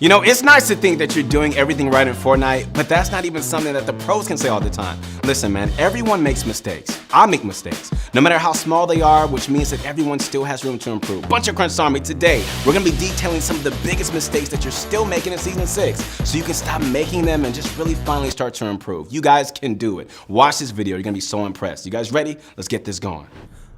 You know, it's nice to think that you're doing everything right in Fortnite, but that's not even something that the pros can say all the time. Listen, man, everyone makes mistakes. I make mistakes, no matter how small they are, which means that everyone still has room to improve. Bunch of Crunch Army, today, we're gonna be detailing some of the biggest mistakes that you're still making in Season 6, so you can stop making them and just really finally start to improve. You guys can do it. Watch this video, you're gonna be so impressed. You guys ready? Let's get this going.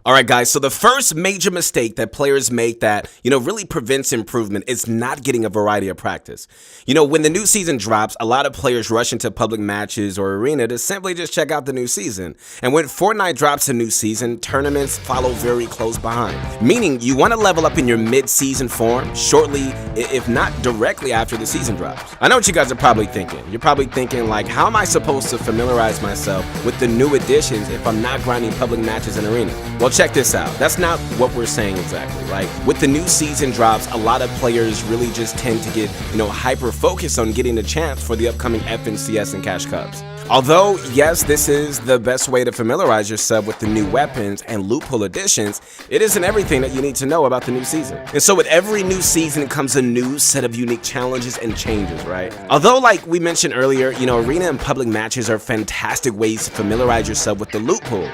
All right, guys, so the first major mistake that players make that, really prevents improvement is not getting a variety of practice. When the new season drops, a lot of players rush into public matches or arena to simply just check out the new season. And when Fortnite drops a new season, tournaments follow very close behind. Meaning you want to level up in your mid-season form shortly, if not directly after the season drops. I know what you guys are probably thinking. You're probably thinking like, how am I supposed to familiarize myself with the new additions if I'm not grinding public matches and arena? Well, check this out. That's not what we're saying exactly. Like, with the new season drops, a lot of players really just tend to get, hyper-focused on getting a chance for the upcoming FNCS and Cash Cups. Although, yes, this is the best way to familiarize yourself with the new weapons and loophole additions, it isn't everything that you need to know about the new season. And so with every new season comes a new set of unique challenges and changes, right? Although, like we mentioned earlier, arena and public matches are fantastic ways to familiarize yourself with the loophole.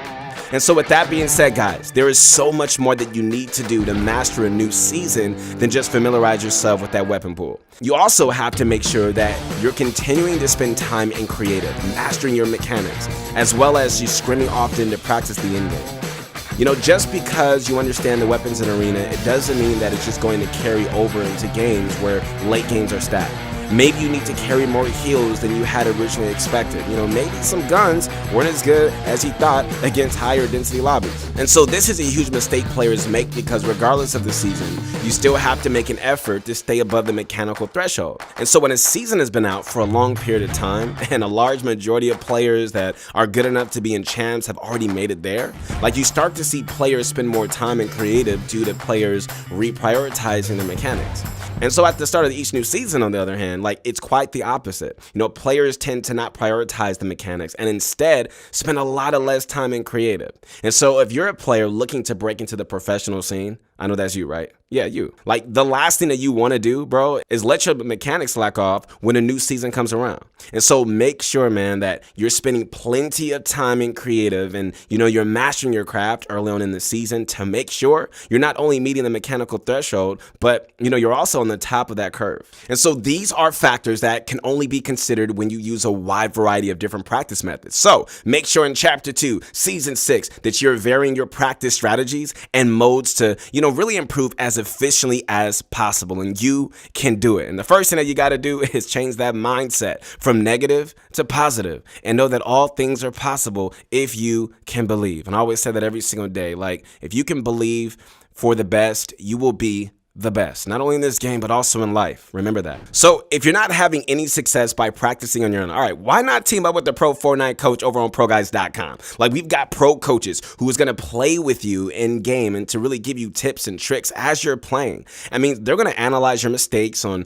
And so with that being said, guys, there is so much more that you need to do to master a new season than just familiarize yourself with that weapon pool. You also have to make sure that you're continuing to spend time in creative, mastering your mechanics, as well as you scrimming often to practice the endgame. Just because you understand the weapons in arena, it doesn't mean that it's just going to carry over into games where late games are stacked. Maybe you need to carry more heals than you had originally expected. Maybe some guns weren't as good as you thought against higher density lobbies. And so this is a huge mistake players make because regardless of the season, you still have to make an effort to stay above the mechanical threshold. And so when a season has been out for a long period of time and a large majority of players that are good enough to be in champs have already made it there, like you start to see players spend more time in creative due to players reprioritizing the mechanics. And so at the start of each new season, on the other hand, it's quite the opposite. Players tend to not prioritize the mechanics and instead spend a lot of less time in creative. And so if you're a player looking to break into the professional scene, I know that's you, right? Yeah, you. The last thing that you want to do, bro, is let your mechanics slack off when a new season comes around. And so make sure, man, that you're spending plenty of time in creative and, you're mastering your craft early on in the season to make sure you're not only meeting the mechanical threshold, but, you're also on the top of that curve. And so these are factors that can only be considered when you use a wide variety of different practice methods. So make sure in Chapter 2, Season 6, that you're varying your practice strategies and modes to, really improve as efficiently as possible, and you can do it. And the first thing that you got to do is change that mindset from negative to positive and know that all things are possible if you can believe. And I always say that every single day, if you can believe for the best, you will be the best, not only in this game, but also in life. Remember that. So if you're not having any success by practicing on your own, all right, why not team up with the pro Fortnite coach over on ProGuys.com? We've got pro coaches who is going to play with you in game and to really give you tips and tricks as you're playing. I mean, they're going to analyze your mistakes and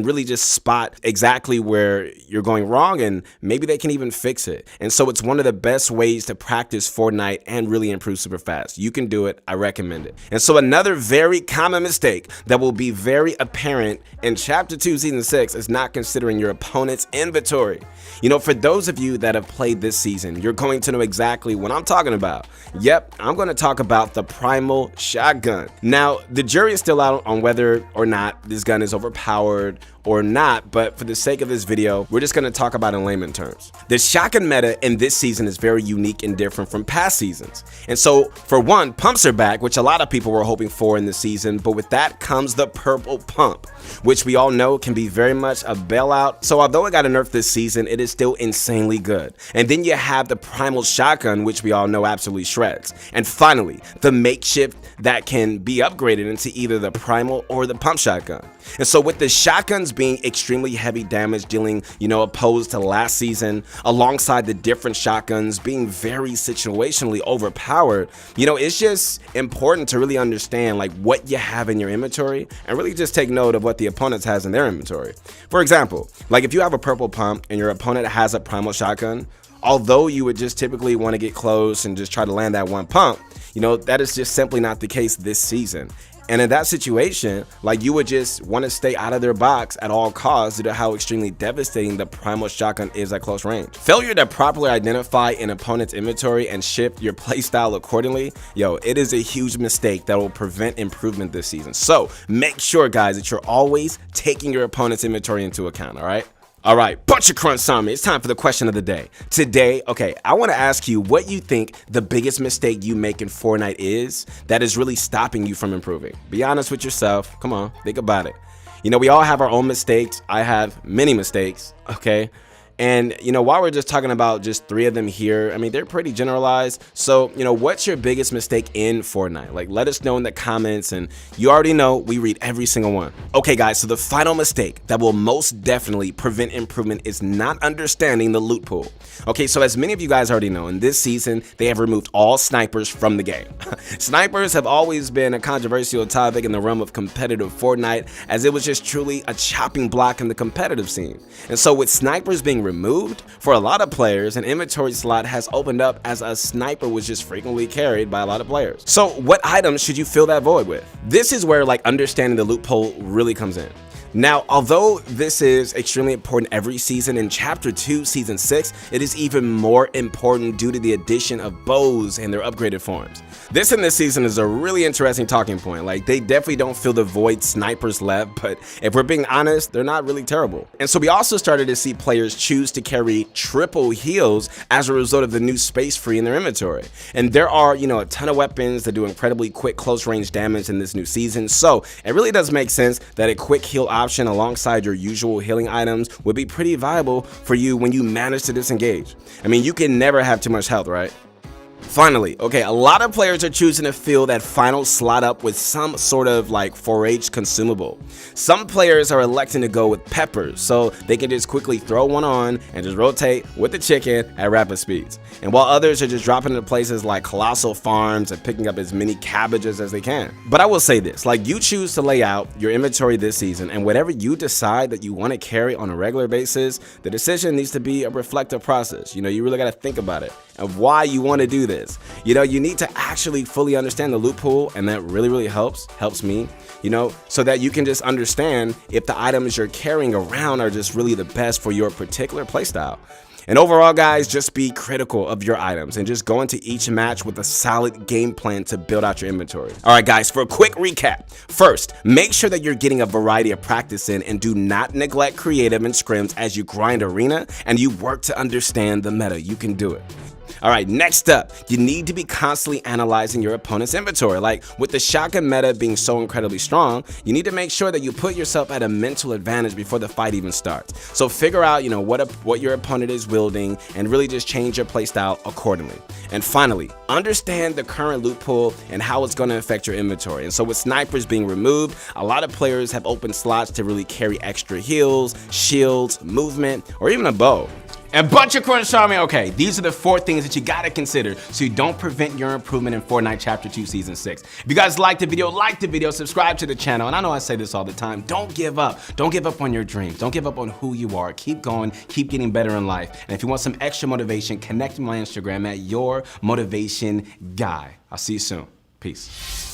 really just spot exactly where you're going wrong, and maybe they can even fix it. And so it's one of the best ways to practice Fortnite and really improve super fast. You can do it. I recommend it. And so another very common mistake that will be very apparent in Chapter 2, Season 6 is not considering your opponent's inventory. For those of you that have played this season, you're going to know exactly what I'm talking about. Yep, I'm going to talk about the Primal Shotgun. Now, the jury is still out on whether or not this gun is overpowered or not, but for the sake of this video, we're just going to talk about it in layman terms. The shotgun meta in this season is very unique and different from past seasons. And so, for one, pumps are back, which a lot of people were hoping for in the season, but with that comes the purple pump, which we all know can be very much a bailout. So although it got a nerf this season, it is still insanely good. And then you have the Primal Shotgun, which we all know absolutely shreds. And finally, the makeshift that can be upgraded into either the Primal or the Pump Shotgun. And so with the shotguns being extremely heavy damage dealing, opposed to last season, alongside the different shotguns being very situationally overpowered, it's just important to really understand what you have in your inventory and really just take note of what the opponent has in their inventory. For example, if you have a purple pump and your opponent has a Primal Shotgun, although you would just typically want to get close and just try to land that one pump, that is just simply not the case this season. And in that situation, like, you would just want to stay out of their box at all costs due to how extremely devastating the primal shotgun is at close range. Failure to properly identify an opponent's inventory and shift your playstyle accordingly, it is a huge mistake that will prevent improvement this season. So make sure, guys, that you're always taking your opponent's inventory into account, all right? All right, bunch of crunch on me. It's time for the question of the day. Today, I want to ask you what you think the biggest mistake you make in Fortnite is that is really stopping you from improving. Be honest with yourself. Come on, think about it. We all have our own mistakes. I have many mistakes, okay? And, while we're just talking about just 3 of them here, I mean, they're pretty generalized. So, what's your biggest mistake in Fortnite? Like, let us know in the comments, and you already know we read every single one. Okay, guys, so the final mistake that will most definitely prevent improvement is not understanding the loot pool. Okay, so as many of you guys already know, in this season, they have removed all snipers from the game. Snipers have always been a controversial topic in the realm of competitive Fortnite, as it was just truly a chopping block in the competitive scene. And so with snipers being removed, for a lot of players, an inventory slot has opened up as a sniper was just frequently carried by a lot of players. So what items should you fill that void with? This is where understanding the loot pool really comes in. Now, although this is extremely important every season, in Chapter 2, Season 6, it is even more important due to the addition of bows and their upgraded forms. This in this season is a really interesting talking point. Like, they definitely don't fill the void snipers left, but if we're being honest, they're not really terrible. And so we also started to see players choose to carry triple heals as a result of the new space free in their inventory. And there are, a ton of weapons that do incredibly quick close range damage in this new season. So it really does make sense that a quick heal option alongside your usual healing items would be pretty viable for you when you manage to disengage. I mean, you can never have too much health, right? Finally, a lot of players are choosing to fill that final slot up with some sort of 4H consumable. Some players are electing to go with peppers, so they can just quickly throw one on and just rotate with the chicken at rapid speeds. And while others are just dropping into places like colossal farms and picking up as many cabbages as they can. But I will say this, you choose to lay out your inventory this season, and whatever you decide that you want to carry on a regular basis, the decision needs to be a reflective process. You really got to think about it of why you want to do this. You need to actually fully understand the loot pool, and that really helps me, so that you can just understand if the items you're carrying around are just really the best for your particular playstyle. And overall, guys, just be critical of your items and just go into each match with a solid game plan to build out your inventory. All right, guys, for a quick recap. First, make sure that you're getting a variety of practice in, and do not neglect creative and scrims as you grind arena and you work to understand the meta. You can do it. All right, next up, you need to be constantly analyzing your opponent's inventory. Like, with the shotgun meta being so incredibly strong, you need to make sure that you put yourself at a mental advantage before the fight even starts. So figure out, what your opponent is wielding, and really just change your playstyle accordingly. And finally, understand the current loot pool and how it's going to affect your inventory. And so with snipers being removed, a lot of players have open slots to really carry extra heals, shields, movement, or even a bow. And bunch of crunch army. Okay, these are the 4 things that you gotta consider so you don't prevent your improvement in Fortnite Chapter 2 Season 6. If you guys liked the video, subscribe to the channel. And I know I say this all the time, don't give up. Don't give up on your dreams. Don't give up on who you are. Keep going, keep getting better in life. And if you want some extra motivation, connect with my Instagram at YourMotivationGuy. I'll see you soon. Peace.